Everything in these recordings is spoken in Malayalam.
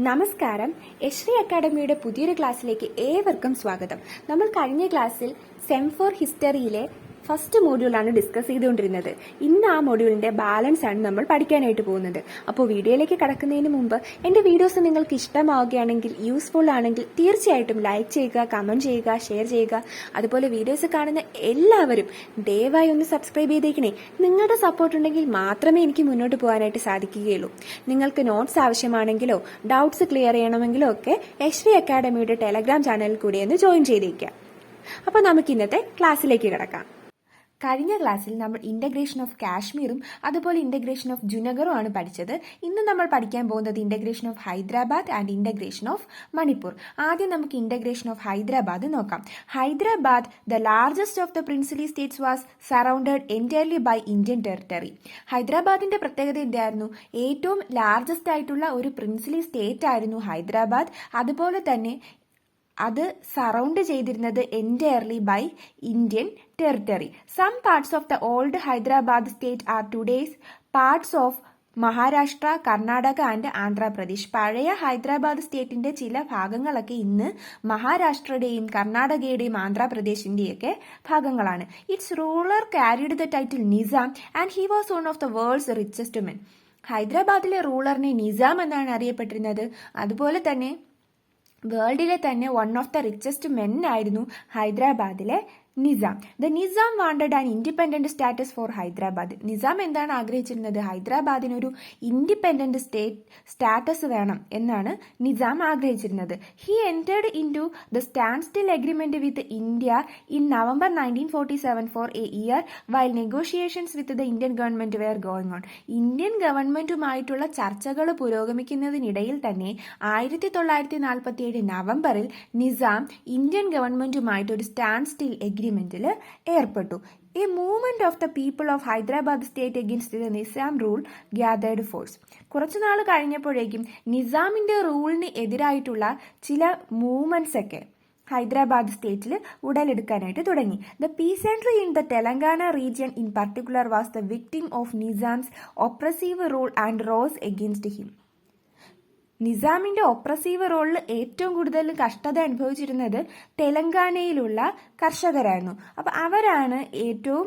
നമസ്കാരം. എശ്രീ അക്കാഡമിയുടെ പുതിയൊരു ക്ലാസ്സിലേക്ക് ഏവർക്കും സ്വാഗതം. നമ്മൾ കഴിഞ്ഞ ക്ലാസ്സിൽ സെം ഫോർ ഹിസ്റ്ററിയിലെ ഫസ്റ്റ് മോഡ്യൂളാണ് ഡിസ്കസ് ചെയ്തുകൊണ്ടിരുന്നത്. ഇന്ന് ആ മോഡ്യൂളിന്റെ ബാലൻസ് ആണ് നമ്മൾ പഠിക്കാനായിട്ട് പോകുന്നത്. അപ്പോൾ വീഡിയോയിലേക്ക് കടക്കുന്നതിന് മുമ്പ് എൻ്റെ വീഡിയോസ് നിങ്ങൾക്ക് ഇഷ്ടമാവുകയാണെങ്കിൽ, യൂസ്ഫുൾ ആണെങ്കിൽ തീർച്ചയായിട്ടും ലൈക്ക് ചെയ്യുക, കമന്റ് ചെയ്യുക, ഷെയർ ചെയ്യുക. അതുപോലെ വീഡിയോസ് കാണുന്ന എല്ലാവരും ദയവായി ഒന്ന് സബ്സ്ക്രൈബ് ചെയ്തേക്കണേ. നിങ്ങളുടെ സപ്പോർട്ട് ഉണ്ടെങ്കിൽ മാത്രമേ എനിക്ക് മുന്നോട്ട് പോകാനായിട്ട് സാധിക്കുകയുള്ളൂ. നിങ്ങൾക്ക് നോട്ട്സ് ആവശ്യമാണെങ്കിലോ ഡൗട്ട്സ് ക്ലിയർ ചെയ്യണമെങ്കിലോ ഒക്കെ എശ്രീ അക്കാഡമിയുടെ ടെലഗ്രാം ചാനലിൽ കൂടി ഒന്ന് ജോയിൻ ചെയ്തേക്കാം. അപ്പോൾ നമുക്ക് ഇന്നത്തെ ക്ലാസ്സിലേക്ക് കിടക്കാം. കഴിഞ്ഞ ക്ലാസ്സിൽ നമ്മൾ ഇന്റഗ്രേഷൻ ഓഫ് കാശ്മീറും അതുപോലെ ഇന്റഗ്രേഷൻ ഓഫ് ജുനഗറും ആണ് പഠിച്ചത്. ഇന്ന് നമ്മൾ പഠിക്കാൻ പോകുന്നത് integration of Hyderabad and integration of Manipur. ആദ്യം നമുക്ക് ഇന്റഗ്രേഷൻ ഓഫ് ഹൈദരാബാദ് നോക്കാം. Hyderabad, the largest of the princely states, was surrounded entirely by Indian territory. ഹൈദരാബാദിന്റെ പ്രത്യേകത എന്തായിരുന്നു? ഏറ്റവും ലാർജസ്റ്റ് ആയിട്ടുള്ള ഒരു പ്രിൻസിലി സ്റ്റേറ്റ് ആയിരുന്നു ഹൈദരാബാദ്. അതുപോലെ തന്നെ അത് സറൗണ്ട് ചെയ്തിരുന്നത് entirely by Indian territory. Some parts of the old Hyderabad state are today's parts of Maharashtra, Karnataka and Andhra Pradesh. പഴയ ഹൈദരാബാദ് സ്റ്റേറ്റിന്റെ ചില ഭാഗങ്ങളൊക്കെ ഇന്ന് മഹാരാഷ്ട്രയുടെയും കർണാടകയുടെയും ആന്ധ്രാപ്രദേശിന്റെയൊക്കെ ഭാഗങ്ങളാണ്. It's ruler carried the title Nizam and he was one of the world's richest men. ഹൈദരാബാദിലെ റൂളറിനെ നിസാം എന്നാണ് അറിയപ്പെട്ടിരുന്നത്. അതുപോലെ തന്നെ വേൾഡിലെ തന്നെ one of the richest men ആയിരുന്നു ഹൈദരാബാദിലെ Nizam. The Nizam wanted an independent status for Hyderabad. Nizam എന്താണ് ആഗ്രഹിച്ചിരുന്നത്? ഹൈദരാബാദിനൊരു ഇൻഡിപെൻഡന്റ് സ്റ്റാറ്റസ് വേണം എന്നാണ് നിസാം ആഗ്രഹിച്ചിരുന്നത്. He entered into the standstill agreement with India in November 1947 for a year while negotiations with the Indian government were going on. Indian ഗവൺമെന്റുമായിട്ടുള്ള ചർച്ചകൾ പുരോഗമിക്കുന്നതിനിടയിൽ തന്നെ 1947 നവംബറിൽ നിസാം ഇന്ത്യൻ ഗവൺമെന്റുമായിട്ട് ഒരു സ്റ്റാൻഡ് സ്റ്റിൽ എഗ്രിമെന്റിൽ ഏർപ്പെട്ടു. A movement of the people of Hyderabad state against the Nizam rule gathered force. കുറച്ചുനാൾ കഴിഞ്ഞപ്പോഴേക്കും നിസാമിന്റെ റൂളിന് എതിരായിട്ടുള്ള ചില മൂവ്മെന്റ്സ് ഒക്കെ ഹൈദരാബാദ് സ്റ്റേറ്റിൽ ഉടലെടുക്കാനായിട്ട് തുടങ്ങി. The peasantry in the Telangana region in particular was the victim of Nizam's oppressive rule and rose against him. നിസാമിന്റെ ഒപ്രസീവ് റോളിൽ ഏറ്റവും കൂടുതൽ കഷ്ടത അനുഭവിച്ചിരുന്നത് തെലങ്കാനയിലുള്ള കർഷകരായിരുന്നു. അപ്പൊ അവരാണ് ഏറ്റവും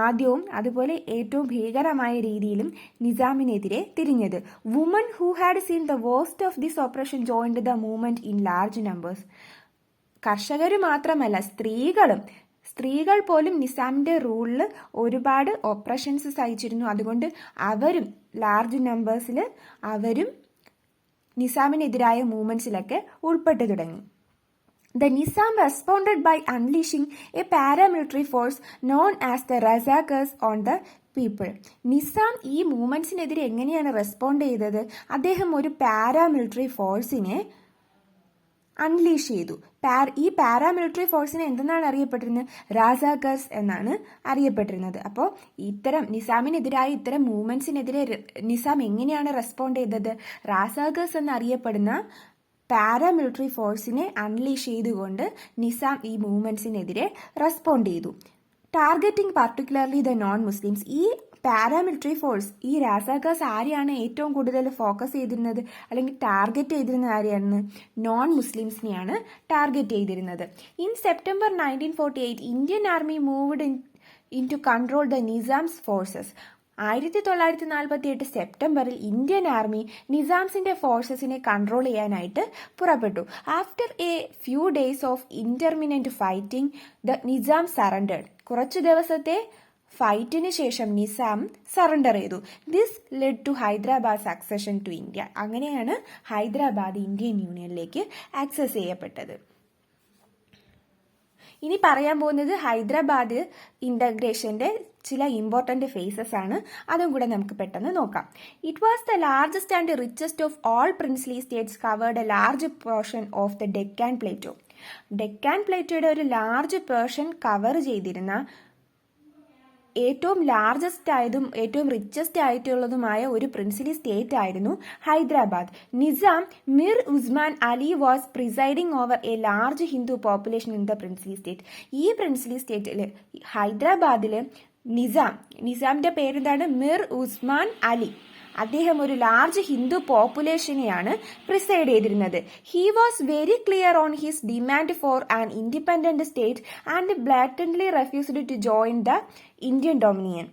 ആദ്യവും അതുപോലെ ഏറ്റവും ഭീകരമായ രീതിയിലും നിസാമിനെതിരെ തിരിഞ്ഞത്. Women who had seen the worst of this operation joined the movement in large numbers. കർഷകർ മാത്രമല്ല, സ്ത്രീകൾ പോലും നിസാമിന്റെ റൂളിൽ ഒരുപാട് ഓപ്പറേഷൻസ് സഹിച്ചിരുന്നു. അതുകൊണ്ട് അവരും ലാർജ് നമ്പേഴ്സിൽ അവരും നിസാമിനെതിരായ മൂവ്മെന്റ്സിലൊക്കെ ഉൾപ്പെട്ടു തുടങ്ങി. The Nizam responded by unleashing a paramilitary force known as the Razakars on the people. Nizam ഈ മൂവ്മെന്റ്സിനെതിരെ എങ്ങനെയാണ് റെസ്പോണ്ട് ചെയ്തത്? അദ്ദേഹം ഒരു പാരാമിലിറ്ററി ഫോഴ്സിനെ അൺലീഷ് ചെയ്തു. ഈ പാരാമിലിറ്ററി ഫോഴ്സിനെ എന്തെന്നാണ് അറിയപ്പെട്ടിരുന്നത്? റാസാക്കേഴ്സ് എന്നാണ് അറിയപ്പെട്ടിരുന്നത്. അപ്പോൾ ഇത്തരം നിസാമിനെതിരായ ഇത്തരം മൂവ്മെന്റ്സിനെതിരെ നിസാം എങ്ങനെയാണ് റെസ്പോണ്ട് ചെയ്തത്? റാസാക്കേഴ്സ് എന്നറിയപ്പെടുന്ന പാരാമിലിറ്ററി ഫോഴ്സിനെ അൺലീഷ് ചെയ്തുകൊണ്ട് നിസാം ഈ മൂവ്മെന്റ്സിനെതിരെ റെസ്പോണ്ട് ചെയ്തു. Targeting particularly the non Muslims. ഈ പാരാമിലിറ്ററി ഫോഴ്സ്, ഈ റാസാക്കേഴ്സ് ആരെയാണ് ഏറ്റവും കൂടുതൽ ഫോക്കസ് ചെയ്തിരുന്നത് അല്ലെങ്കിൽ ടാർഗറ്റ് ചെയ്തിരുന്നത്? ആരെയാണ്? നോൺ മുസ്ലിംസിനെയാണ് ടാർഗറ്റ് ചെയ്തിരുന്നത്. In September 1948 Indian army moved into control the Nizam's forces. 1948 സെപ്റ്റംബറിൽ ഇന്ത്യൻ ആർമി നിസാംസിന്റെ ഫോഴ്സസിനെ കൺട്രോൾ ചെയ്യാനായിട്ട് പുറപ്പെട്ടു. After a few days of ഇന്റർമിനന്റ് ഫൈറ്റിംഗ് ദ നിസാം സറണ്ടേർഡ്. കുറച്ചു ദിവസത്തെ ഫൈറ്റിന് ശേഷം നിസാം സറണ്ടർ ചെയ്തു. This led to Hyderabad accession to India. അങ്ങനെയാണ് ഹൈദരാബാദ് ഇന്ത്യൻ യൂണിയനിലേക്ക് ആക്സസ് ചെയ്യപ്പെട്ടത്. ഇനി പറയാൻ പോകുന്നത് ഹൈദരാബാദ് ഇന്റഗ്രേഷന്റെ ചില ഇമ്പോർട്ടന്റ് ഫേസസ് ആണ്. അതും കൂടെ നമുക്ക് പെട്ടെന്ന് നോക്കാം. It was the largest and richest of all princely states, covered a large portion of the Deccan plateau. Deccan പ്ലേറ്റോയുടെ ഒരു ലാർജ് പോർഷൻ കവർ ചെയ്തിരുന്ന ഏറ്റവും ലാർജസ്റ്റ് ആയതും ഏറ്റവും റിച്ചസ്റ്റ് ആയിട്ടുള്ളതുമായ ഒരു പ്രിൻസിലി സ്റ്റേറ്റ് ആയിരുന്നു Hyderabad. Nizam Mir Usman Ali was presiding over A large Hindu population in the princely state. ഈ പ്രിൻസിലി സ്റ്റേറ്റിൽ ഹൈദരാബാദിൽ നിസാമിന്റെ പേരെന്താണ്? മിർ ഉസ്മാൻ അലി. അദ്ദേഹം ഒരു ലാർജ് ഹിന്ദു പോപ്പുലേഷനെയാണ് പ്രിസൈഡ് ചെയ്തിരുന്നത്. He was very clear on his demand for an independent state and blatantly refused to join the Indian dominion.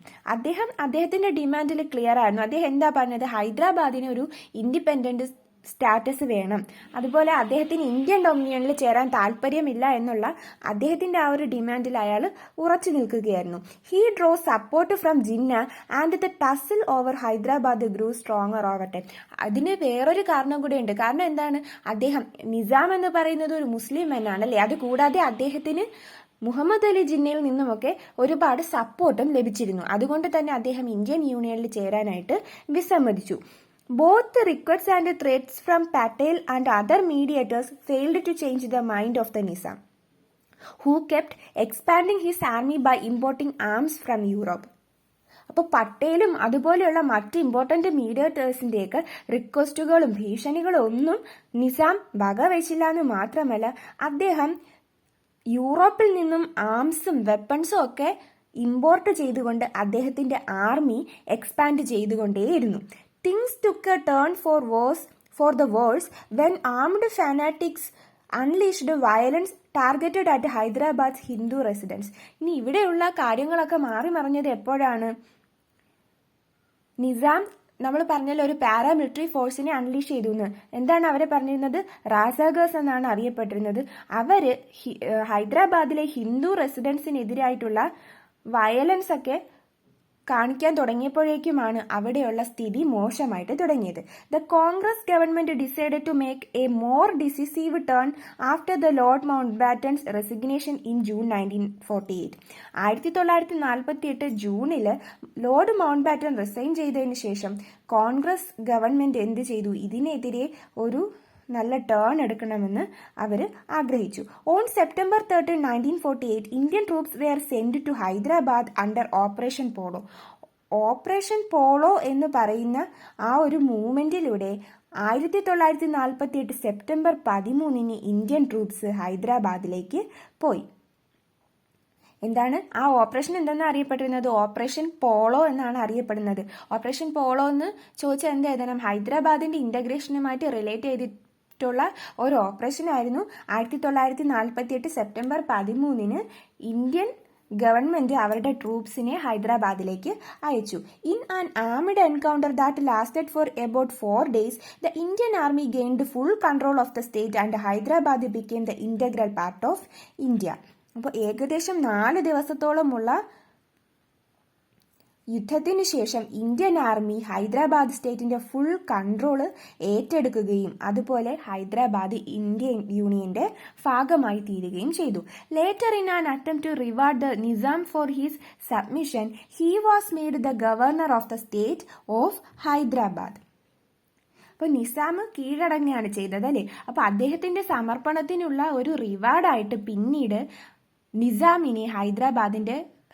അദ്ദേഹത്തിന്റെ ഡിമാൻഡിൽ ക്ലിയർ ആയിരുന്നു. അദ്ദേഹം എന്താ പറഞ്ഞത്? ഹൈദരാബാദിന് ഒരു ഇൻഡിപെൻഡന്റ് സ്റ്റാറ്റസ് വേണം, അതുപോലെ അദ്ദേഹത്തിന് ഇന്ത്യൻ ഡൊമിനിയനിൽ ചേരാൻ താല്പര്യമില്ല എന്നുള്ള അദ്ദേഹത്തിന്റെ ആ ഒരു ഡിമാൻഡിൽ അയാൾ ഉറച്ചു നിൽക്കുകയായിരുന്നു. He drew support from Jinnah and the tussle over Hyderabad grew stronger over time. അതിന് വേറൊരു കാരണം കൂടെ ഉണ്ട്. കാരണം എന്താണ്? അദ്ദേഹം നിസാം എന്ന് പറയുന്നത് ഒരു മുസ്ലിം എന്നാണ് അല്ലേ. അതുകൂടാതെ അദ്ദേഹത്തിന് മുഹമ്മദ് അലി ജിന്നയിൽ നിന്നുമൊക്കെ ഒരുപാട് സപ്പോർട്ടും ലഭിച്ചിരുന്നു. അതുകൊണ്ട് തന്നെ അദ്ദേഹം ഇന്ത്യൻ യൂണിയനിൽ ചേരാനായിട്ട് വിസമ്മതിച്ചു. Both the requests and threats from Patel and other mediators failed to change the mind of the Nizam, who kept expanding his army by importing arms from Europe. അപ്പോൾ പട്ടേലും അതുപോലെയുള്ള മറ്റ് ഇമ്പോർട്ടന്റ് മീഡിയേറ്റേഴ്സിന്റെയൊക്കെ റിക്വസ്റ്റുകളും ഭീഷണികളും ഒന്നും നിസാം വകവെച്ചില്ല എന്ന് മാത്രമല്ല, അദ്ദേഹം യൂറോപ്പിൽ നിന്നും ആംസും വെപ്പൺസും ഒക്കെ ഇമ്പോർട്ട് ചെയ്തുകൊണ്ട് അദ്ദേഹത്തിന്റെ ആർമി എക്സ്പാൻഡ് ചെയ്തുകൊണ്ടേയിരുന്നു. Things took a turn for the worse when armed fanatics unleashed violence targeted at Hyderabad's Hindu residents. ഇനി ഇവിടെയുള്ള കാര്യങ്ങളൊക്കെ മാറി മറിഞ്ഞത് എപ്പോഴാണ്? നിസാം നമ്മൾ പറഞ്ഞല്ലോ ഒരു പാരാമിലിറ്ററി ഫോഴ്സിനെ അൺലീഷ് ചെയ്തു എന്ന്. എന്താണ് അവരെ പറഞ്ഞിരുന്നത്? റാസാഗേഴ്സ് എന്നാണ് അറിയപ്പെട്ടിരുന്നത്. അവര് ഹൈദരാബാദിലെ ഹിന്ദു റെസിഡൻസിനെതിരായിട്ടുള്ള വയലൻസ് ഒക്കെ കാണിക്കാൻ തുടങ്ങിയപ്പോഴേക്കുമാണ് അവിടെയുള്ള സ്ഥിതി മോശമായിട്ട് തുടങ്ങിയത്. The Congress government decided to make a more decisive turn after the Lord Mountbatten's resignation in June 1948. 1948 ജൂണിൽ ലോർഡ് മൗണ്ട് ബാറ്റൻ റിസൈൻ ചെയ്തതിന് ശേഷം കോൺഗ്രസ് ഗവൺമെന്റ് എന്ത് ചെയ്തു? ഇതിനെതിരെ ഒരു നല്ല ടേൺ എടുക്കണമെന്ന് അവർ ആഗ്രഹിച്ചു. On September 13, 1948 Indian troops were sent to Hyderabad under Operation Polo. Operation Polo എന്ന് പറയുന്ന ആ ഒരു മൂവ്മെന്റിലൂടെ 1948 സെപ്റ്റംബർ 13 ഇന്ത്യൻ ട്രൂപ്സ് ഹൈദരാബാദിലേക്ക് പോയി. എന്താണ് ആ ഓപ്പറേഷൻ എന്തെന്ന് അറിയപ്പെട്ടിരുന്നത്? ഓപ്പറേഷൻ പോളോ എന്നാണ് അറിയപ്പെടുന്നത്. ഓപ്പറേഷൻ പോളോ എന്ന് ചോദിച്ചാൽ എന്ത് എഴുതണം? ഹൈദരാബാദിന്റെ ഇന്റഗ്രേഷനുമായിട്ട് റിലേറ്റ് ചെയ്തിട്ടുള്ള ഒരു ഓപ്പറേഷൻ ആയിരുന്നു. 1948 സെപ്റ്റംബർ 13 ഇന്ത്യൻ ഗവൺമെന്റ് അവരുടെ ട്രൂപ്സിനെ ഹൈദരാബാദിലേക്ക് അയച്ചു. In an armed encounter that lasted for about 4 days, the Indian army gained full control of the state and Hyderabad became the integral part of India. അപ്പോൾ ഏകദേശം 4 ദിവസത്തോളമുള്ള യുദ്ധത്തിന് ശേഷം ഇന്ത്യൻ ആർമി ഹൈദരാബാദ് സ്റ്റേറ്റിന്റെ ഫുൾ കൺട്രോള് ഏറ്റെടുക്കുകയും അതുപോലെ ഹൈദരാബാദ് ഇന്ത്യൻ യൂണിയന്റെ ഭാഗമായി തീരുകയും ചെയ്തു. Later in an attempt to reward the Nizam for his submission, he was made the governor of the state of Hyderabad. അപ്പോൾ നിസാം കീഴടങ്ങുകയാണ് ചെയ്തത് അല്ലേ. അപ്പോൾ അദ്ദേഹത്തിന്റെ സമർപ്പണത്തിനുള്ള ഒരു റിവാർഡായിട്ട് പിന്നീട് നിസാമിനെ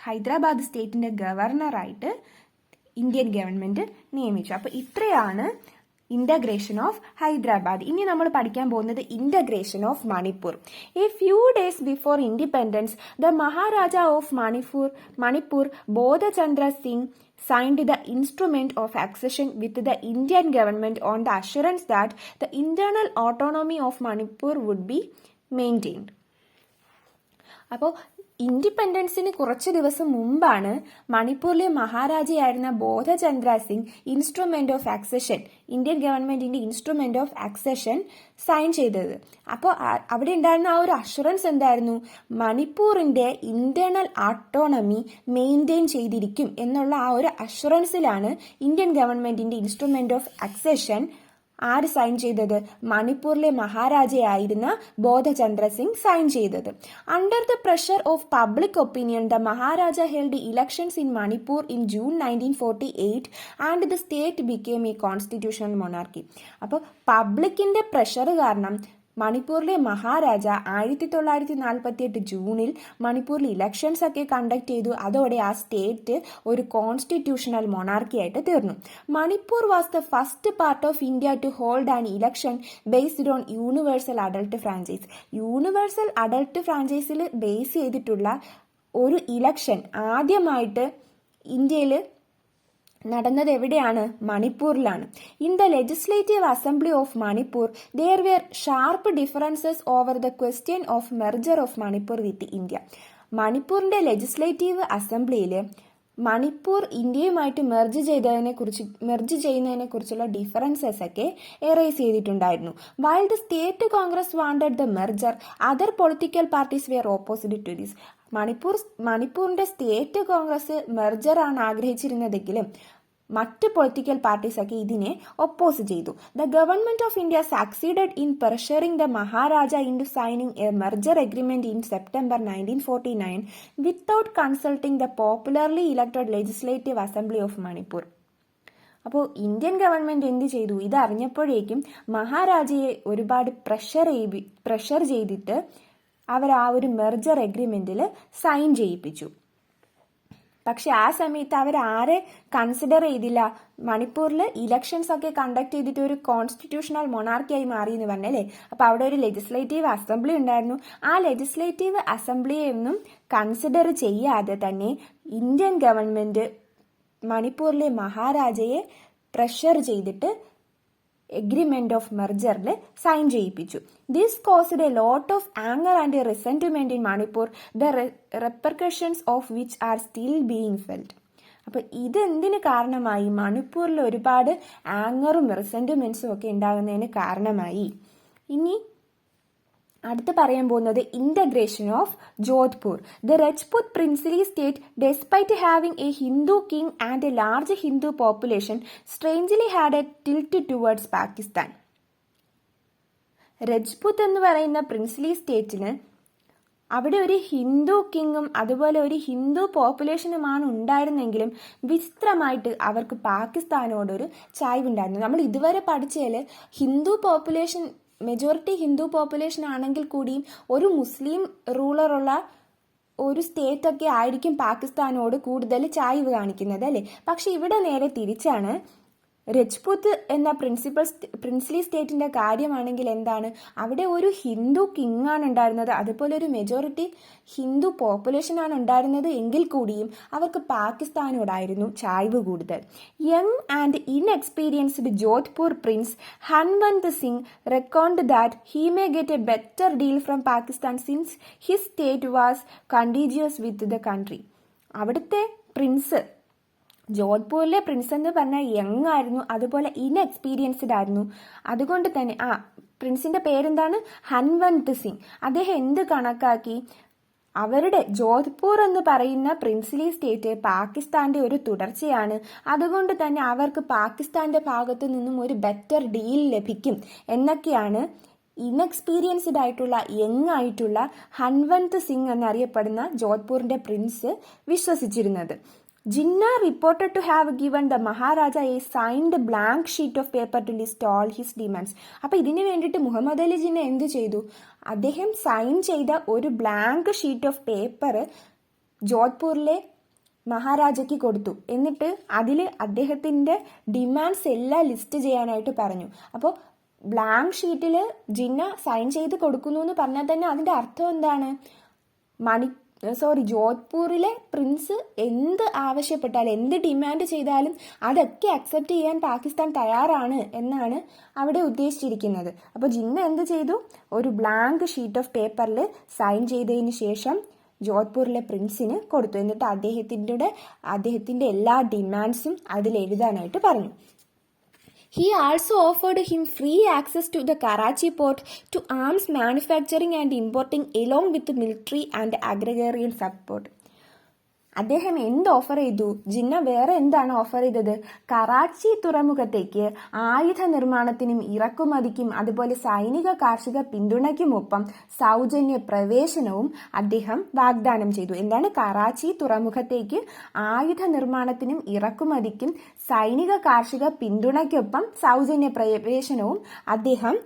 ഹൈദരാബാദ് സ്റ്റേറ്റിന്റെ ഗവർണറായിട്ട് ഇന്ത്യൻ ഗവൺമെന്റ് നിയമിച്ചു. അപ്പോൾ ഇത്രയാണ് ഇന്റഗ്രേഷൻ ഓഫ് ഹൈദരാബാദ്. ഇനി നമ്മൾ പഠിക്കാൻ പോകുന്നത് integration of Manipur. A few days before independence the Maharaja of Manipur Bodhachandra Singh signed the instrument of accession with the Indian government on the assurance that the internal autonomy of Manipur would be maintained. അപ്പോൾ ഇൻഡിപെൻഡൻസിന് കുറച്ച് ദിവസം മുമ്പാണ് മണിപ്പൂരിലെ മഹാരാജയായിരുന്ന Bodhchandra Singh instrument of accession, Indian ഗവൺമെന്റിന്റെ ഇൻസ്ട്രുമെന്റ് ഓഫ് ആക്സഷൻ സൈൻ ചെയ്തത്. അപ്പോൾ അവിടെ ഉണ്ടായിരുന്ന ആ ഒരു അഷുറൻസ് എന്തായിരുന്നു? മണിപ്പൂരിന്റെ ഇന്റേണൽ ഓട്ടോണമി മെയിൻറ്റെയിൻ ചെയ്തിരിക്കും എന്നുള്ള ആ ഒരു അഷുറൻസിലാണ് ഇന്ത്യൻ ഗവൺമെന്റിന്റെ ഇൻസ്ട്രുമെന്റ് ഓഫ് ആക്സഷൻ ആര് സൈൻ ചെയ്തത്? മണിപ്പൂരിലെ മഹാരാജയായിരുന്ന ബോധചന്ദ്ര സിംഗ് സൈൻ ചെയ്തത്. Under the pressure of public opinion the Maharaja held elections in Manipur in June 1948 and the state became A constitutional monarchy. അപ്പോൾ പബ്ലിക്കിന്റെ പ്രഷർ കാരണം മണിപ്പൂരിലെ മഹാരാജ 1948 ജൂണിൽ മണിപ്പൂരിൽ ഇലക്ഷൻസ് ഒക്കെ കണ്ടക്ട് ചെയ്തു. അതോടെ ആ സ്റ്റേറ്റ് ഒരു കോൺസ്റ്റിറ്റ്യൂഷണൽ മൊണാർക്കി ആയിട്ട് തീർന്നു. Manipur was the first part of India to hold an election based on universal adult franchise. Universal adult ഫ്രാഞ്ചൈസിൽ ബേസ് ചെയ്തിട്ടുള്ള ഒരു ഇലക്ഷൻ ആദ്യമായിട്ട് ഇന്ത്യയിൽ നടന്നത് എവിടെയാണ്? മണിപ്പൂരിലാണ്. In the legislative assembly of Manipur there were sharp differences over the question of merger of Manipur with India. മണിപ്പൂരിന്റെ ലെജിസ്ലേറ്റീവ് അസംബ്ലിയിൽ മണിപ്പൂർ ഇന്ത്യയുമായിട്ട് മെർജ് ചെയ്യുന്നതിനെ കുറിച്ചുള്ള ഡിഫറൻസസ് ഒക്കെ എറേസ് ചെയ്തിട്ടുണ്ടായിരുന്നു. While the state Congress wanted the merger, other political parties were opposite to this. മണിപ്പൂരിന്റെ സ്റ്റേറ്റ് കോൺഗ്രസ് മെർജർ ആണ് ആഗ്രഹിച്ചിരുന്നതെങ്കിലും മറ്റ് പൊളിറ്റിക്കൽ പാർട്ടീസ് ഒക്കെ ഇതിനെ ഒപ്പോസ് ചെയ്തു. The government of India succeeded in pressuring the Maharaja into signing a merger agreement in September 1949 without consulting the popularly elected legislative assembly of Manipur. അപ്പോൾ ഇന്ത്യൻ ഗവൺമെന്റ് എന്ത് ചെയ്തു? ഇത് അറിഞ്ഞപ്പോഴേക്കും മഹാരാജയെ ഒരുപാട് പ്രഷർ ചെയ്തിട്ട് അവർ ആ ഒരു മെർജർ എഗ്രിമെന്റിൽ സൈൻ ചെയ്യിപ്പിച്ചു. പക്ഷെ ആ സമയത്ത് അവരാരെ കൺസിഡർ ചെയ്തില്ല? മണിപ്പൂരിൽ ഇലക്ഷൻസ് ഒക്കെ കണ്ടക്ട് ചെയ്തിട്ട് ഒരു കോൺസ്റ്റിറ്റ്യൂഷണൽ മൊണാർക്കിയായി മാറി എന്ന് പറഞ്ഞല്ലേ. അപ്പൊ അവിടെ ഒരു ലെജിസ്ലേറ്റീവ് അസംബ്ലി ഉണ്ടായിരുന്നു. ആ ലെജിസ്ലേറ്റീവ് അസംബ്ലിയെ ഒന്നും കൺസിഡർ ചെയ്യാതെ തന്നെ ഇന്ത്യൻ ഗവൺമെന്റ് മണിപ്പൂരിലെ മഹാരാജയെ പ്രഷർ ചെയ്തിട്ട് എഗ്രിമെന്റ് ഓഫ് മെർജറിൽ സൈൻ ചെയ്യിപ്പിച്ചു. This caused a lot of anger and resentment in Manipur, the repercussions of which are still being felt. അപ്പൊ ഇതെന്തിന് കാരണമായി? മണിപ്പൂരിൽ ഒരുപാട് ആംഗറും റിസെന്റ്മെന്റ്സും ഒക്കെ ഉണ്ടാകുന്നതിന് കാരണമായി. ഇനി അടുത്ത് പറയാൻ പോകുന്നത് integration of Jodhpur. The Rajput princely state, despite having A Hindu king and A large Hindu population, strangely had A tilt towards Pakistan. Rajput എന്ന് പറയുന്ന പ്രിൻസിലി സ്റ്റേറ്റിന് അവിടെ ഒരു ഹിന്ദു കിങ്ങും അതുപോലെ ഒരു ഹിന്ദു പോപ്പുലേഷനുമാണ് ഉണ്ടായിരുന്നെങ്കിലും വിചിത്രമായിട്ട് അവർക്ക് പാകിസ്ഥാനോടൊരു ചായ്വുണ്ടായിരുന്നു. നമ്മൾ ഇതുവരെ പഠിച്ചതിൽ Hindu population majority Hindu population ആണെങ്കിൽ കൂടിയും ഒരു മുസ്ലിം റൂളറുള്ള ഒരു സ്റ്റേറ്റ് ഒക്കെ ആയിരിക്കും പാകിസ്ഥാനോട് കൂടുതൽ ചായ്വ് കാണിക്കുന്നത് അല്ലേ. പക്ഷെ ഇവിടെ നേരെ തിരിച്ചാണ്. രജ്പുത്ത് എന്ന പ്രിൻസിലി സ്റ്റേറ്റിന്റെ കാര്യമാണെങ്കിൽ എന്താണ്, അവിടെ ഒരു ഹിന്ദു കിങ് ആണ് ഉണ്ടായിരുന്നത്, അതുപോലെ ഒരു മെജോറിറ്റി ഹിന്ദു പോപ്പുലേഷൻ ആണ് ഉണ്ടായിരുന്നത് എങ്കിൽ കൂടിയും അവർക്ക് പാകിസ്ഥാനോടായിരുന്നു ചായ്വ് കൂടുതൽ. Young and inexperienced Jodhpur prince Hanwant Singh record that he may get a better deal from Pakistan since his state was contiguous with the country. അവിടുത്തെ പ്രിൻസ്, ജോധ്പൂരിലെ പ്രിൻസ് എന്ന് പറഞ്ഞാൽ യങ് ആയിരുന്നു, അതുപോലെ ഇൻഎക്സ്പീരിയൻസ്ഡ് ആയിരുന്നു. അതുകൊണ്ട് തന്നെ പ്രിൻസിന്റെ പേരെന്താണ്? ഹൻവന്ത് സിംഗ്. അദ്ദേഹം എന്ത് കണക്കാക്കി? അവരുടെ ജോധ്പൂർ എന്ന് പറയുന്ന പ്രിൻസിലി സ്റ്റേറ്റ് പാകിസ്ഥാന്റെ ഒരു തുടർച്ചയാണ്. അതുകൊണ്ട് തന്നെ അവർക്ക് പാകിസ്ഥാന്റെ ഭാഗത്തു നിന്നും ഒരു ബെറ്റർ ഡീൽ ലഭിക്കും എന്നൊക്കെയാണ് ഇൻഎക്സ്പീരിയൻസ്ഡ് ആയിട്ടുള്ള യങ് ആയിട്ടുള്ള ഹൻവന്ത് സിംഗ് എന്നറിയപ്പെടുന്ന ജോധ്പൂരിന്റെ Prince വിശ്വസിച്ചിരുന്നത്. Jinnah reported to have given the Maharaja a signed blank sheet of paper to list all his demands. അപ്പോൾ ഇതിനു വേണ്ടിയിട്ട് മുഹമ്മദ് അലി ജിന്ന എന്ത് ചെയ്തു? അദ്ദേഹം സൈൻ ചെയ്ത ഒരു ബ്ലാങ്ക് ഷീറ്റ് ഓഫ് പേപ്പർ ജോധ്പൂരിലെ മഹാരാജയ്ക്ക് കൊടുത്തു. എന്നിട്ട് അതിൽ അദ്ദേഹത്തിന്റെ ഡിമാൻഡ്സ് എല്ലാം ലിസ്റ്റ് ചെയ്യാനായിട്ട് പറഞ്ഞു. അപ്പോൾ ബ്ലാങ്ക് ഷീറ്റിൽ ജിന്ന സൈൻ ചെയ്ത് കൊടുക്കുന്നു എന്ന് പറഞ്ഞാൽ തന്നെ അതിന്റെ അർത്ഥം എന്താണ്? ജോധ്പൂരിലെ പ്രിൻസ് എന്ത് ആവശ്യപ്പെട്ടാലും എന്ത് ഡിമാൻഡ് ചെയ്താലും അതൊക്കെ അക്സെപ്റ്റ് ചെയ്യാൻ പാകിസ്ഥാൻ തയ്യാറാണ് എന്നാണ് അവിടെ ഉദ്ദേശിച്ചിരിക്കുന്നത്. അപ്പോൾ ജിന്ന എന്ത് ചെയ്തു? ഒരു ബ്ലാങ്ക് ഷീറ്റ് ഓഫ് പേപ്പറിൽ സൈൻ ചെയ്തതിന് ശേഷം ജോധ്പൂരിലെ പ്രിൻസിന് കൊടുത്തു. എന്നിട്ട് അദ്ദേഹത്തിന്റെ എല്ലാ ഡിമാൻഡ്സും അതിൽ എഴുതാനായിട്ട് പറഞ്ഞു. He also offered him free access to the Karachi port to arms manufacturing and importing along with military and agrarian support. അദ്ദേഹം എന്ത് ഓഫർ ചെയ്തു? ജിന്ന വേറെ എന്താണ് ഓഫർ ചെയ്തത്? കറാച്ചി തുറമുഖത്തേക്ക് ആയുധ നിർമ്മാണത്തിനും ഇറക്കുമതിക്കും അതുപോലെ സൈനിക കാർഷിക പിന്തുണയ്ക്കുമൊപ്പം സൗജന്യ പ്രവേശനവും അദ്ദേഹം വാഗ്ദാനം ചെയ്തു. എന്താണ്? കറാച്ചി തുറമുഖത്തേക്ക് ആയുധ നിർമ്മാണത്തിനും ഇറക്കുമതിക്കും സൈനിക കാർഷിക പിന്തുണയ്ക്കൊപ്പം സൗജന്യ പ്രവേശനവും അദ്ദേഹം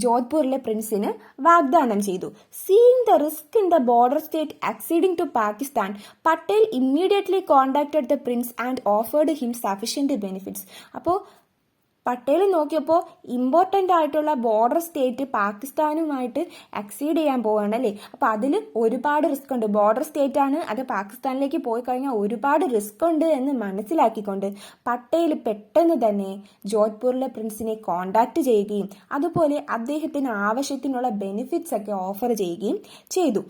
ജോധ്പൂരിലെ പ്രിൻസിന് വാഗ്ദാനം ചെയ്തു. Seeing the risk in the border state acceding to Pakistan, Patel immediately contacted the prince and offered him sufficient benefits. അപ്പോൾ പട്ടേൽ നോക്കിയപ്പോൾ ഇമ്പോർട്ടൻ്റ് ആയിട്ടുള്ള ബോർഡർ സ്റ്റേറ്റ് പാകിസ്ഥാനുമായിട്ട് എക്സീഡ് ചെയ്യാൻ പോവാണ് അല്ലേ. അപ്പോൾ അതിൽ ഒരുപാട് റിസ്ക് ഉണ്ട്. ബോർഡർ സ്റ്റേറ്റ് ആണ്, അത് പാകിസ്ഥാനിലേക്ക് പോയി കഴിഞ്ഞാൽ ഒരുപാട് റിസ്ക് ഉണ്ട് എന്ന് മനസ്സിലാക്കിക്കൊണ്ട് പട്ടേൽ പെട്ടെന്ന് തന്നെ ജോധ്പൂരിലെ പ്രിൻസിനെ കോണ്ടാക്ട് ചെയ്യുകയും അതുപോലെ അദ്ദേഹത്തിന് ആവശ്യത്തിനുള്ള ബെനിഫിറ്റ്സ് ഒക്കെ ഓഫർ ചെയ്യുകയും ചെയ്തു.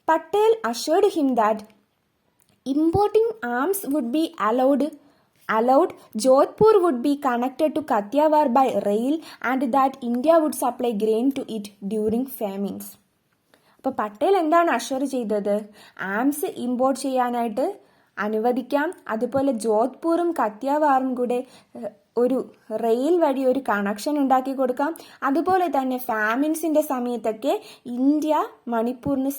Patel assured him that importing arms would be allowed. Jodhpur would be connected to Kathiawar by rail and that India would supply grain to it during famines. അപ്പോൾ പട്ടേൽ എന്താണ് അഷ്വർ ചെയ്തത്? ആംസ് ഇമ്പോർട്ട് ചെയ്യാനായിട്ട് അനുവദിക്കാം, അതുപോലെ ജോധ്പൂറും കത്തിയാവാറും കൂടെ ഒരു റെയിൽ വഴി ഒരു കണക്ഷൻ ഉണ്ടാക്കി കൊടുക്കാം, അതുപോലെ തന്നെ ഫാമിൻസിന്റെ സമയത്തൊക്കെ ഇന്ത്യ മണിപ്പൂരിന്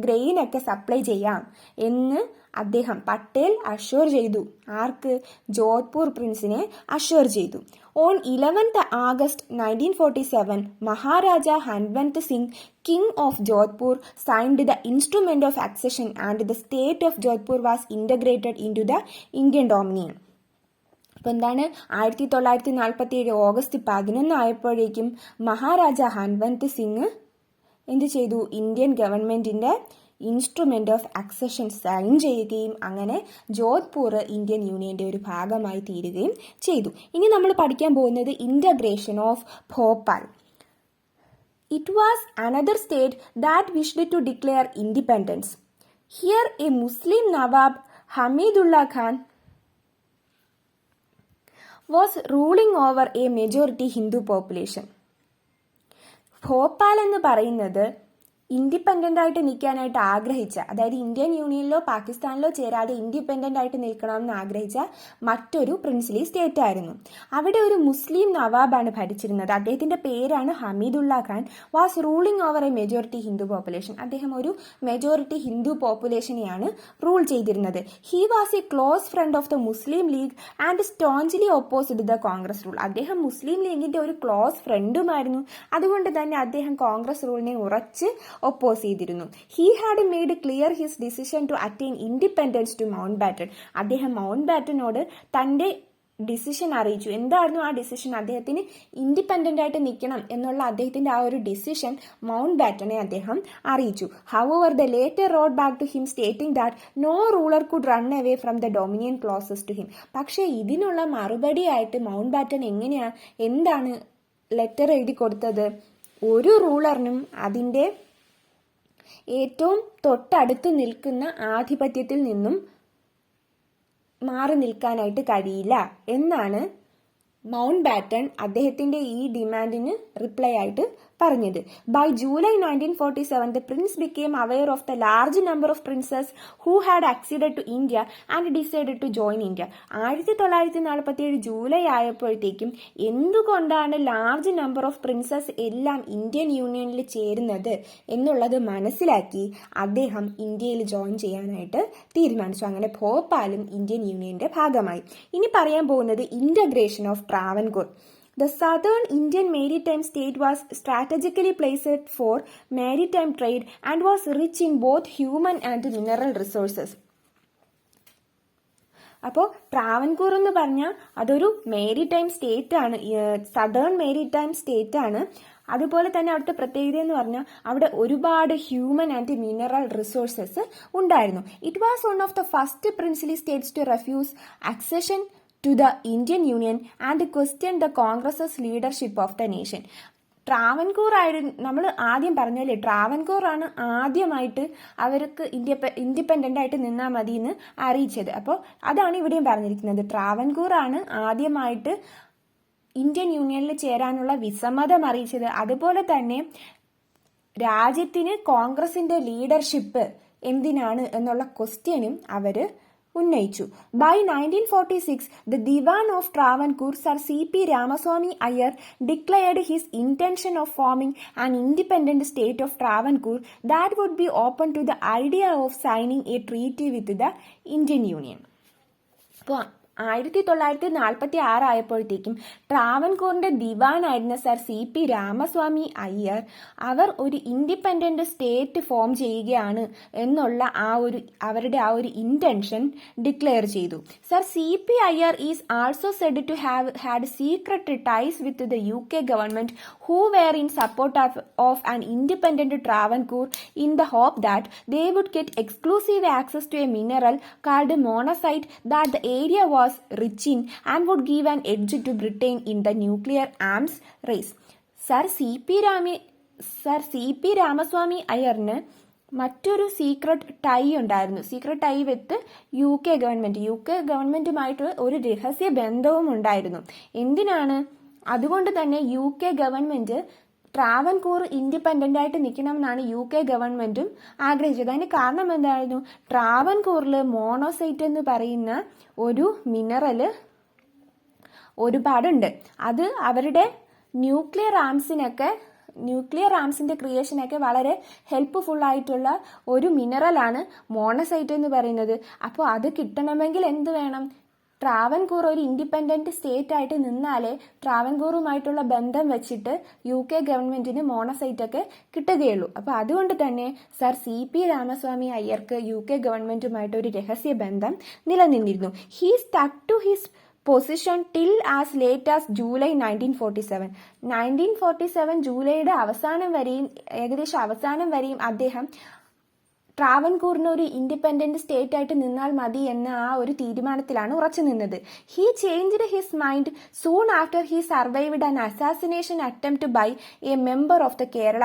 ഗ്രെയിനൊക്കെ സപ്ലൈ ചെയ്യാം എന്ന് അദ്ദേഹം പട്ടേൽ അഷ്വർ ചെയ്തു. ആർക്ക്? ജോധ്പൂർ പ്രിൻസിനെ അഷ്വർ ചെയ്തു. On 11th August 1947, Maharaja Hanwant Singh, king of Jodhpur, signed the instrument of accession and the state of Jodhpur was integrated into the Indian dominion. അപ്പോൾ എന്താണ്, 1947 ഓഗസ്റ്റ് 11 ആയപ്പോഴേക്കും മഹാരാജ ഹൻവന്ത് സിംഗ് എന്ത് ചെയ്തു? ഇന്ത്യൻ ഗവൺമെന്റിന്റെ ഇൻസ്ട്രുമെന്റ് ഓഫ് അക്സഷൻ സൈൻ ചെയ്യുകയും അങ്ങനെ ജോധ്പൂർ ഇന്ത്യൻ യൂണിയന്റെ ഒരു ഭാഗമായി തീരുകയും ചെയ്തു. ഇനി നമ്മൾ പഠിക്കാൻ പോകുന്നത് integration of Bhopal. It was another state that wished to declare independence. Here a Muslim nawab Hamidullah Khan was ruling over a majority Hindu population. Bhopal എന്ന് പറയുന്നത് ഇൻഡിപെൻഡൻ്റ് ആയിട്ട് നിൽക്കാനായിട്ട് ആഗ്രഹിച്ച, അതായത് ഇന്ത്യൻ യൂണിയനിലോ പാകിസ്ഥാനിലോ ചേരാതെ ഇൻഡിപെൻഡൻ്റ് ആയിട്ട് നിൽക്കണമെന്ന് ആഗ്രഹിച്ച മറ്റൊരു പ്രിൻസിലി സ്റ്റേറ്റ് ആയിരുന്നു. അവിടെ ഒരു മുസ്ലിം നവാബാണ് ഭരിച്ചിരുന്നത്. അദ്ദേഹത്തിന്റെ പേരാണ് Hamidullah Khan. Was ruling over a majority Hindu population. അദ്ദേഹം ഒരു മെജോറിറ്റി ഹിന്ദു പോപ്പുലേഷനെയാണ് റൂൾ ചെയ്തിരുന്നത്. He was a close friend of the Muslim League and strongly opposed the Congress rule. അദ്ദേഹം മുസ്ലിം ലീഗിന്റെ ഒരു ക്ലോസ് ഫ്രണ്ടുമായിരുന്നു. അതുകൊണ്ട് തന്നെ അദ്ദേഹം കോൺഗ്രസ് റൂളിനെ ഉറച്ച് ഒപ്പോസ് ചെയ്തിരുന്നു. He had made clear his decision to attain independence to Mountbatten. അദ്ദേഹം മൗണ്ട് ബാറ്റനോട് തന്റെ ഡിസിഷൻ അറിയിച്ചു. എന്തായിരുന്നു ആ ഡിസിഷൻ? അദ്ദേഹത്തിന് ഇൻഡിപെൻഡന്റ് ആയിട്ട് നിൽക്കണം എന്നുള്ള അദ്ദേഹത്തിന്റെ ആ ഒരു ഡിസിഷൻ മൗണ്ട് ബാറ്റനെ അദ്ദേഹം അറിയിച്ചു. However the latter wrote back to him stating that no ruler could run away from the dominion clauses to him. പക്ഷേ ഇതിനുള്ള മറുപടിയായിട്ട് മൗണ്ട് ബാറ്റൻ എന്താണ് ലെറ്റർ എഴുതി കൊടുത്തത്? ഒരു റൂളറിനും അതിന്റെ ഏറ്റവും തൊട്ടടുത്ത് നിൽക്കുന്ന ആധിപത്യത്തിൽ നിന്നും മാറി നിൽക്കാനായിട്ട് കഴിയില്ല എന്നാണ് മൗണ്ട് ബാറ്റൺ അദ്ദേഹത്തിന്റെ ഈ ഡിമാൻഡിന് റിപ്ലൈ ആയിട്ട് പറഞ്ഞത്. By July 1947 the prince became aware of the large number of princes who had acceded to India and decided to join India. 1947 July ആയപ്പോഴത്തേക്കും എന്തുകൊണ്ടാണ് ലാർജ് നമ്പർ ഓഫ് പ്രിൻസസ് എല്ലാം ഇന്ത്യൻ യൂണിയനിൽ ചേരുന്നത് എന്നുള്ളത് മനസ്സിലാക്കി അദ്ദേഹം ഇന്ത്യയിൽ ജോയിൻ ചെയ്യാനായിട്ട് തീരുമാനിച്ചു. അങ്ങനെ ഭോപ്പാലും ഇന്ത്യൻ യൂണിയന്റെ ഭാഗമായി. ഇനി പറയാൻ പോകുന്നത് integration of Travancore. The southern Indian maritime state was strategically placed for maritime trade and was rich in both human and mineral resources. അപ്പോൾ ട്രാവൻകൂർ എന്ന് പറഞ്ഞാൽ അതൊരു മേരിടൈം സ്റ്റേറ്റ് ആണ്, സദേൺ മേരിടൈം സ്റ്റേറ്റ് ആണ്. അതുപോലെ തന്നെ അവിടുത്തെ പ്രത്യേകത എന്ന് പറഞ്ഞാൽ അവിടെ ഒരുപാട് ഹ്യൂമൻ ആൻഡ് മിനറൽ റിസോഴ്സസ് ഉണ്ടായിരുന്നു. It was one of the first princely states to refuse accession to the Indian Union and question the Congress's leadership of the nation. Travancore ആയിരുന്നു, നമ്മൾ ആദ്യം പറഞ്ഞല്ലേ, ട്രാവൻകൂർ ആണ് ആദ്യമായിട്ട് അവർക്ക് ഇൻഡിപെൻഡന്റ് ആയിട്ട് നിന്നാൽ മതി എന്ന് അറിയിച്ചത്. അപ്പോൾ അതാണ് ഇവിടെയും പറഞ്ഞിരിക്കുന്നത്. ട്രാവൻകൂർ ആണ് ആദ്യമായിട്ട് ഇന്ത്യൻ യൂണിയനിൽ ചേരാനുള്ള വിസമ്മതം അറിയിച്ചത്. അതുപോലെ തന്നെ രാജ്യത്തിന് കോൺഗ്രസിന്റെ ലീഡർഷിപ്പ് എന്തിനാണ് എന്നുള്ള ക്വസ്റ്റ്യനും അവര് ഉന്നയിച്ചു. By 1946 the Diwan of Travancore, Sir C.P. Ramaswamy Iyer, declared his intention of forming an independent state of Travancore that would be open to the idea of signing a treaty with the Indian Union. അപ്പോൾ 1946 ആയപ്പോഴത്തേക്കും ട്രാവൻകൂറിന്റെ ദിവാനായിരുന്ന സർ CP രാമസ്വാമി അയ്യർ അവർ ഒരു ഇൻഡിപെൻഡന്റ് സ്റ്റേറ്റ് ഫോം ചെയ്യുകയാണ് എന്നുള്ള അവരുടെ ഇന്റൻഷൻ ഡിക്ലെയർ ചെയ്തു. Sir CP Iyer is also said to have had secret ties with the UK government who were in support of an independent Travancore in the hope that they would get exclusive access to a mineral called monazite that the area was rich in and would give an edge to Britain in the nuclear arms race. Sir CP Ramaswamy അയ്യറിന് മറ്റൊരു സീക്രട്ട് ടൈ ഉണ്ടായിരുന്നു. സീക്രട്ട് ടൈ വിത്ത് UK ഗവൺമെന്റുമായിട്ട് ഒരു രഹസ്യ ബന്ധവും ഉണ്ടായിരുന്നു. എന്തിനാണ്? അതുകൊണ്ട് തന്നെ UK ഗവൺമെന്റ് ട്രാവൻകൂർ ഇൻഡിപെൻഡന്റ് ആയിട്ട് നിൽക്കണം എന്നാണ് UK ഗവൺമെന്റും ആഗ്രഹിച്ചത്. അതിന് കാരണം എന്തായിരുന്നു? ട്രാവൻകൂറിൽ മോണോസൈറ്റ് എന്ന് പറയുന്ന ഒരു മിനറല് ഒരുപാടുണ്ട്. അത് അവരുടെ ന്യൂക്ലിയർ ആംസിന്റെ ക്രിയേഷനൊക്കെ വളരെ ഹെൽപ്ഫുൾ ആയിട്ടുള്ള ഒരു മിനറലാണ് മോണോസൈറ്റ് എന്ന് പറയുന്നത്. അപ്പോൾ അത് കിട്ടണമെങ്കിൽ എന്ത് വേണം? ട്രാവൻകൂർ ഒരു ഇൻഡിപെൻഡന്റ് സ്റ്റേറ്റ് ആയിട്ട് നിന്നാലേ ട്രാവൻകൂറുമായിട്ടുള്ള ബന്ധം വെച്ചിട്ട് UK ഗവൺമെന്റിന് മോണോസൈറ്റ് ഒക്കെ കിട്ടുകയുള്ളൂ. അപ്പൊ അതുകൊണ്ട് തന്നെ സർ CP രാമസ്വാമി അയ്യർക്ക് UK ഗവൺമെന്റുമായിട്ട് ഒരു രഹസ്യ ബന്ധം നിലനിന്നിരുന്നു. He stuck to his position till as late as July 1947 ജൂലൈയുടെ ഏകദേശം അവസാനം വരെയും അദ്ദേഹം ട്രാവൻകൂറിന് ഒരു ഇൻഡിപെൻഡന്റ് സ്റ്റേറ്റ് ആയിട്ട് നിന്നാൽ മതി എന്ന ഒരു തീരുമാനത്തിലാണ് ഉറച്ചു നിന്നത്. He changed his mind soon after he survived an assassination attempt by a member of the Kerala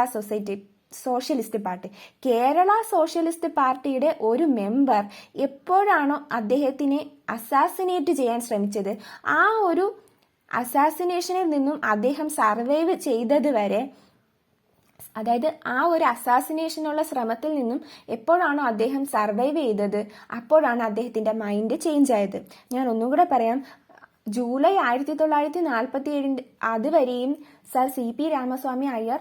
socialist party. Kerala socialist പാർട്ടിയുടെ ഒരു മെമ്പർ എപ്പോഴാണോ അദ്ദേഹത്തിനെ അസാസിനേറ്റ് ചെയ്യാൻ ശ്രമിച്ചത്, ആ ഒരു അസാസിനേഷനിൽ നിന്നും അദ്ദേഹം സർവൈവ് ചെയ്തത് വരെ, അതായത് ആ ഒരു അസാസിനേഷനുള്ള ശ്രമത്തിൽ നിന്നും എപ്പോഴാണോ അദ്ദേഹം സർവൈവ് ചെയ്തത് അപ്പോഴാണ് അദ്ദേഹത്തിന്റെ മൈൻഡ് ചേഞ്ച് ആയത്. ഞാൻ ഒന്നും കൂടെ പറയാം. ജൂലൈ 1947 അതുവരെയും സർ CP രാമസ്വാമി അയ്യർ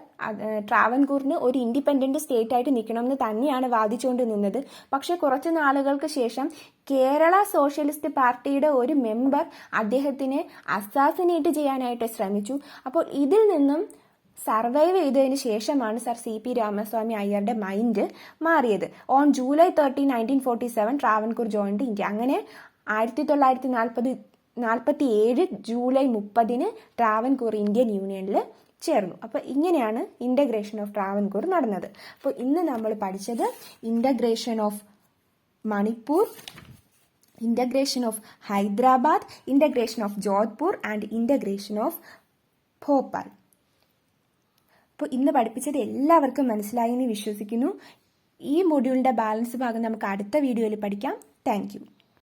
ട്രാവൻകൂറിന് ഒരു ഇൻഡിപെൻഡന്റ് സ്റ്റേറ്റ് ആയിട്ട് നിൽക്കണമെന്ന് തന്നെയാണ് വാദിച്ചുകൊണ്ട് നിന്നത്. പക്ഷെ കുറച്ചു നാളുകൾക്ക് ശേഷം കേരള സോഷ്യലിസ്റ്റ് പാർട്ടിയുടെ ഒരു മെമ്പർ അദ്ദേഹത്തിനെ അസാസിനേറ്റ് ചെയ്യാനായിട്ട് ശ്രമിച്ചു. അപ്പോൾ ഇതിൽ നിന്നും സർവൈവ് ചെയ്തതിന് ശേഷമാണ് സർ CP രാമസ്വാമി അയ്യരുടെ മൈൻഡ് മാറിയത്. On July 30, 1947 Travancore joined India. അങ്ങനെ 1947 ജൂലൈ 30 ട്രാവൻകൂർ ഇന്ത്യൻ യൂണിയനിൽ ചേർന്നു. അപ്പോൾ ഇങ്ങനെയാണ് ഇന്റഗ്രേഷൻ ഓഫ് ട്രാവൻകൂർ നടന്നത്. അപ്പോൾ ഇന്ന് നമ്മൾ പഠിച്ചത് integration of Manipur, integration of Hyderabad, integration of Jodhpur and integration of Bhopal. അപ്പോൾ ഇന്ന് പഠിപ്പിച്ചത് എല്ലാവർക്കും മനസ്സിലായി എന്ന് വിശ്വസിക്കുന്നു. ഈ മൊഡ്യൂളിന്റെ ബാലൻസ് ഭാഗം നമുക്ക് അടുത്ത വീഡിയോയിൽ പഠിക്കാം. Thank you.